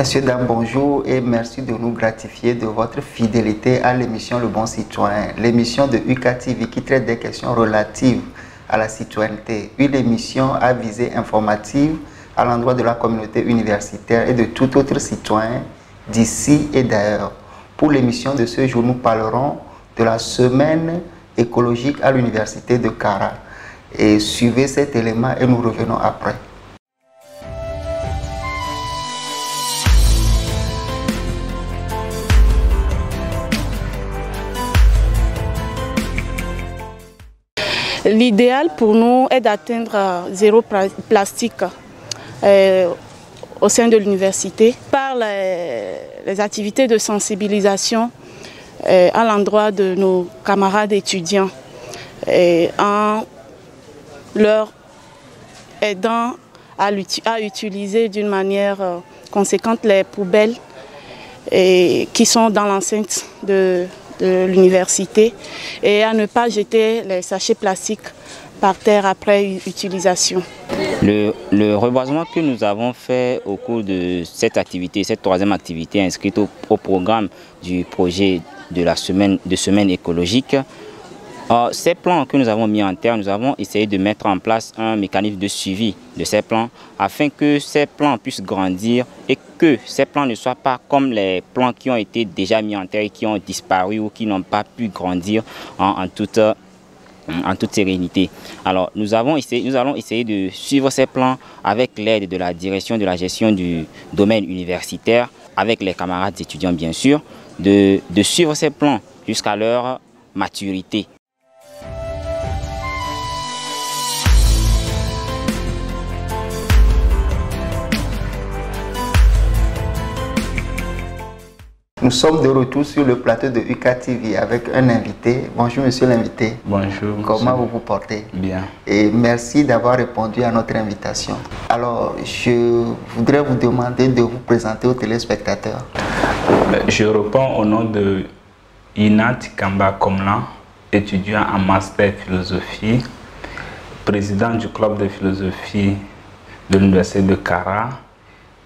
Messieurs, dames, bonjour et merci de nous gratifier de votre fidélité à l'émission Le Bon Citoyen, l'émission de UCATV qui traite des questions relatives à la citoyenneté, une émission à visée informative à l'endroit de la communauté universitaire et de tout autre citoyen d'ici et d'ailleurs. Pour l'émission de ce jour, nous parlerons de la semaine écologique à l'université de Kara. Et suivez cet élément et nous revenons après. L'idéal pour nous est d'atteindre zéro plastique au sein de l'université par les activités de sensibilisation à l'endroit de nos camarades étudiants en leur aidant à utiliser d'une manière conséquente les poubelles qui sont dans l'enceinte de l'université et à ne pas jeter les sachets plastiques par terre après utilisation. Le reboisement que nous avons fait au cours de cette activité, cette troisième activité inscrite au programme du projet de la semaine écologique, ces plans que nous avons mis en terre, nous avons essayé de mettre en place un mécanisme de suivi de ces plans afin que ces plans puissent grandir et que ces plans ne soient pas comme les plans qui ont été déjà mis en terre et qui ont disparu ou qui n'ont pas pu grandir en toute sérénité. Alors nous allons essayer de suivre ces plans avec l'aide de la direction de la gestion du domaine universitaire, avec les camarades étudiants bien sûr, de suivre ces plans jusqu'à leur maturité. Nous sommes de retour sur le plateau de UCATV avec un invité. Bonjour monsieur l'invité. Bonjour. Comment vous vous portez? Bien. Et merci d'avoir répondu à notre invitation. Alors, je voudrais vous demander de vous présenter aux téléspectateurs. Je réponds au nom de Inat Kamba Komlan, étudiant en master philosophie, président du club de philosophie de l'université de Kara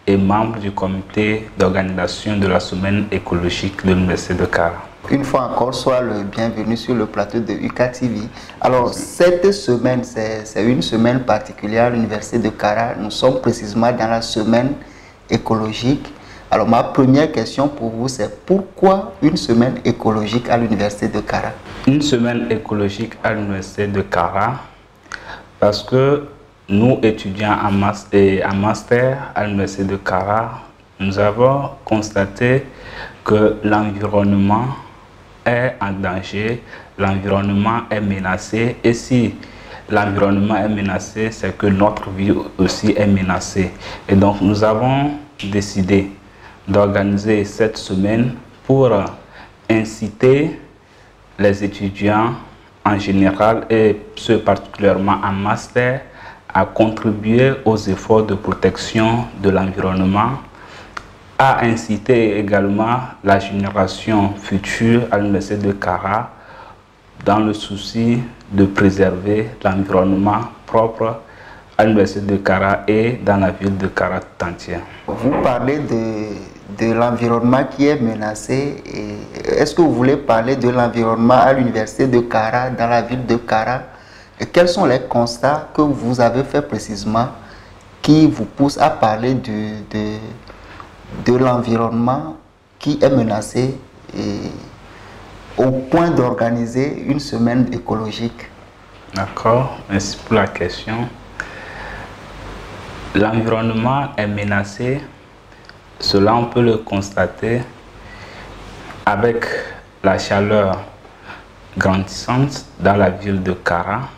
et membre du comité d'organisation de la semaine écologique de l'université de Kara. Une fois encore, sois le bienvenu sur le plateau de UCATV. Alors, cette semaine, c'est une semaine particulière à l'université de Kara. Nous sommes précisément dans la semaine écologique. Alors, ma première question pour vous, c'est pourquoi une semaine écologique à l'université de Kara? Une semaine écologique à l'université de Kara, parce que nous, étudiants en master à l'université de Kara, nous avons constaté que l'environnement est en danger, l'environnement est menacé. Et si l'environnement est menacé, c'est que notre vie aussi est menacée. Et donc, nous avons décidé d'organiser cette semaine pour inciter les étudiants en général et ceux particulièrement en master à contribuer aux efforts de protection de l'environnement, à inciter également la génération future à l'université de Kara dans le souci de préserver l'environnement propre à l'université de Kara et dans la ville de Kara tout entière. Vous parlez de l'environnement qui est menacé. Est-ce que vous voulez parler de l'environnement à l'université de Kara, dans la ville de Kara? Et quels sont les constats que vous avez fait précisément qui vous poussent à parler de l'environnement qui est menacé au point d'organiser une semaine écologique? D'accord, merci pour la question. L'environnement est menacé, cela on peut le constater avec la chaleur grandissante dans la ville de Kara.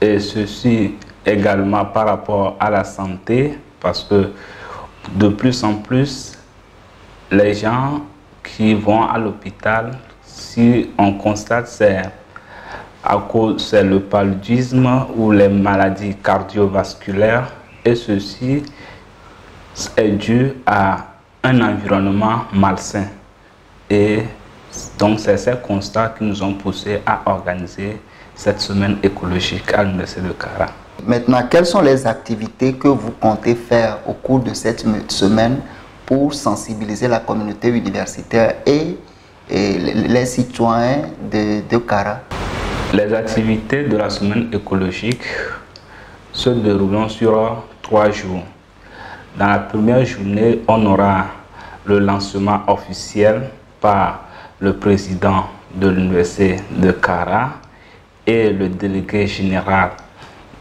Et ceci également par rapport à la santé, parce que de plus en plus, les gens qui vont à l'hôpital, si on constate, c'est le paludisme ou les maladies cardiovasculaires, et ceci est dû à un environnement malsain. Et donc c'est ces constats qui nous ont poussés à organiser cette semaine écologique à l'université de Kara. Maintenant, quelles sont les activités que vous comptez faire au cours de cette semaine pour sensibiliser la communauté universitaire et les citoyens de Kara? Les activités de la semaine écologique se dérouleront sur 3 jours. Dans la première journée, on aura le lancement officiel par le président de l'université de Kara et le délégué général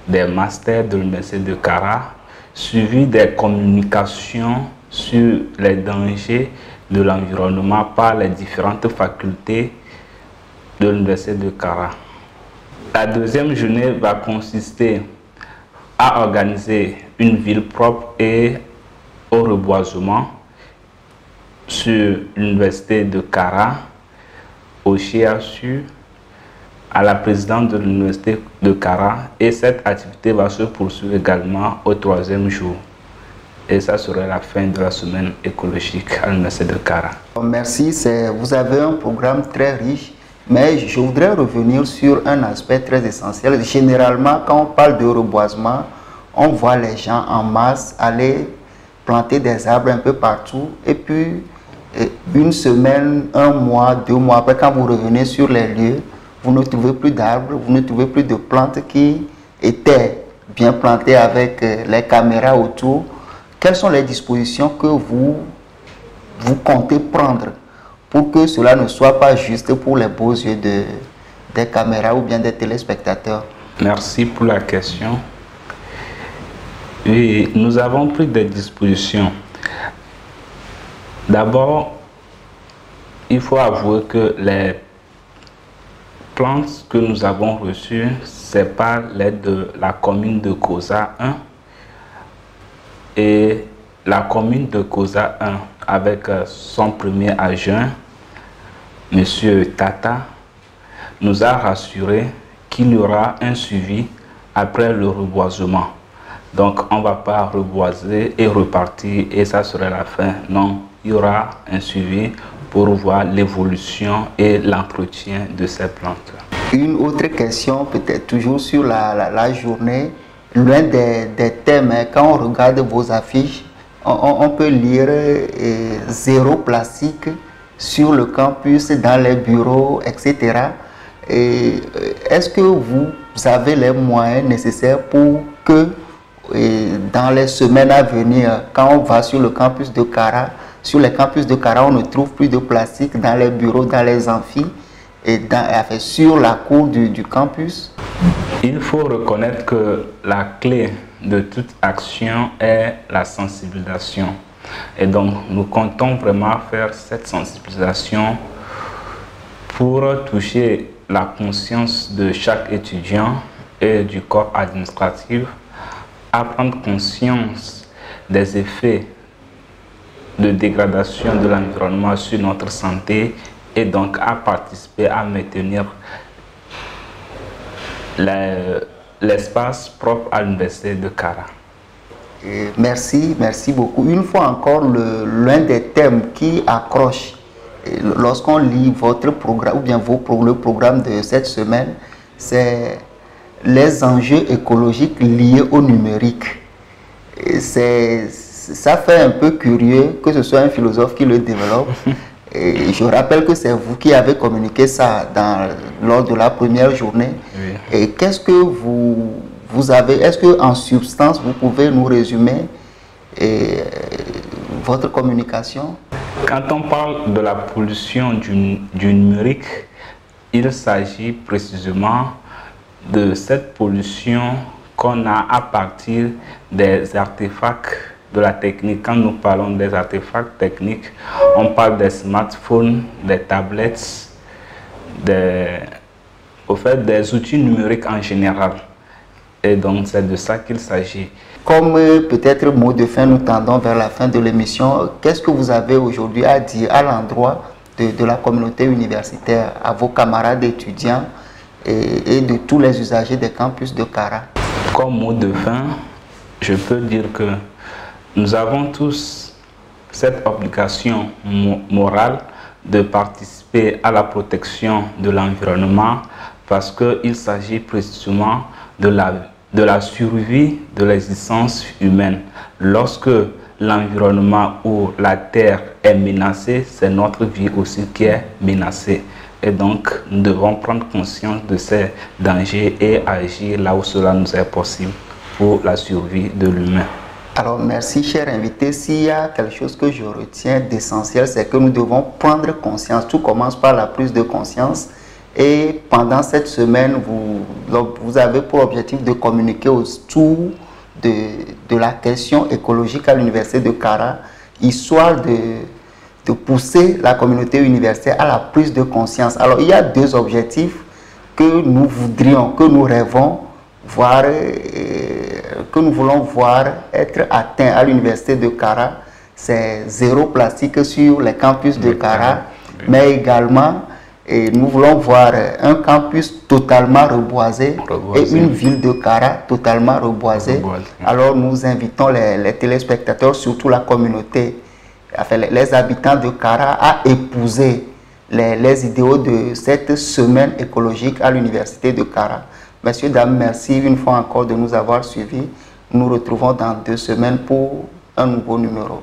des masters de l'université de Kara, suivi des communications sur les dangers de l'environnement par les différentes facultés de l'université de Kara. La deuxième journée va consister à organiser une ville propre et au reboisement sur l'université de Kara, au CHU, à la présidente de l'université de Kara, et cette activité va se poursuivre également au 3e jour. Et ça sera la fin de la semaine écologique à l'université de Kara. Merci, vous avez un programme très riche, mais je voudrais revenir sur un aspect très essentiel. Généralement, quand on parle de reboisement, on voit les gens en masse aller planter des arbres un peu partout, et puis une semaine, 1 mois, 2 mois après, quand vous revenez sur les lieux, vous ne trouvez plus d'arbres, vous ne trouvez plus de plantes qui étaient bien plantées avec les caméras autour. Quelles sont les dispositions que vous comptez prendre pour que cela ne soit pas juste pour les beaux yeux des caméras ou bien des téléspectateurs? Merci pour la question. Oui, nous avons pris des dispositions. D'abord, il faut avouer que les plantes que nous avons reçues, c'est par l'aide de la commune de Kosa 1 et la commune de Kosa 1 avec son premier adjoint, M. Tata, nous a rassuré qu'il y aura un suivi après le reboisement. Donc on ne va pas reboiser et repartir et ça serait la fin. Non, il y aura un suivi pour voir l'évolution et l'entretien de ces plantes. Une autre question, peut-être toujours sur la journée, l'un des thèmes, quand on regarde vos affiches, on peut lire zéro plastique sur le campus, dans les bureaux, etc. Est-ce que vous avez les moyens nécessaires pour que dans les semaines à venir, quand on va sur le campus de Kara, sur les campus de Kara, on ne trouve plus de plastique dans les bureaux, dans les amphis et sur la cour du campus? Il faut reconnaître que la clé de toute action est la sensibilisation. Et donc, nous comptons vraiment faire cette sensibilisation pour toucher la conscience de chaque étudiant et du corps administratif à prendre conscience des effets de dégradation de l'environnement sur notre santé et donc à participer à maintenir l'espace propre à l'université de Kara. Merci beaucoup. Une fois encore, l'un des thèmes qui accroche lorsqu'on lit votre programme ou bien le programme de cette semaine, c'est les enjeux écologiques liés au numérique. Ça fait un peu curieux que ce soit un philosophe qui le développe. Et je rappelle que c'est vous qui avez communiqué ça lors de la première journée. Oui. Et qu'est-ce que vous avez, est-ce qu'en substance, vous pouvez nous résumer votre communication? Quand on parle de la pollution du numérique, il s'agit précisément de cette pollution qu'on a à partir des artefacts de la technique. Quand nous parlons des artefacts techniques, on parle des smartphones, des tablettes, des outils numériques en général. Et donc c'est de ça qu'il s'agit. Comme peut-être mot de fin, nous tendons vers la fin de l'émission, qu'est-ce que vous avez aujourd'hui à dire à l'endroit de la communauté universitaire, à vos camarades étudiants et de tous les usagers des campus de Kara? Comme mot de fin, je peux dire que nous avons tous cette obligation morale de participer à la protection de l'environnement parce qu'il s'agit précisément de la de la survie de l'existence humaine. Lorsque l'environnement ou la terre est menacée, c'est notre vie aussi qui est menacée. Et donc, nous devons prendre conscience de ces dangers et agir là où cela nous est possible pour la survie de l'humain. Alors, merci, cher invité. S'il y a quelque chose que je retiens d'essentiel, c'est que nous devons prendre conscience. Tout commence par la prise de conscience. Et pendant cette semaine, vous avez pour objectif de communiquer autour de la question écologique à l'université de Kara, histoire de pousser la communauté universitaire à la prise de conscience. Alors, il y a deux objectifs que nous voudrions, que nous rêvons voir, que nous voulons voir être atteints à l'université de Kara. C'est zéro plastique sur les campus de Kara, mais également, nous voulons voir un campus totalement reboisé et une ville de Kara totalement reboisée. Alors, nous invitons les téléspectateurs, surtout la communauté, enfin, les habitants de Kara, à épouser les idéaux de cette semaine écologique à l'université de Kara. Messieurs, dames, merci une fois encore de nous avoir suivis. Nous nous retrouvons dans 2 semaines pour un nouveau numéro.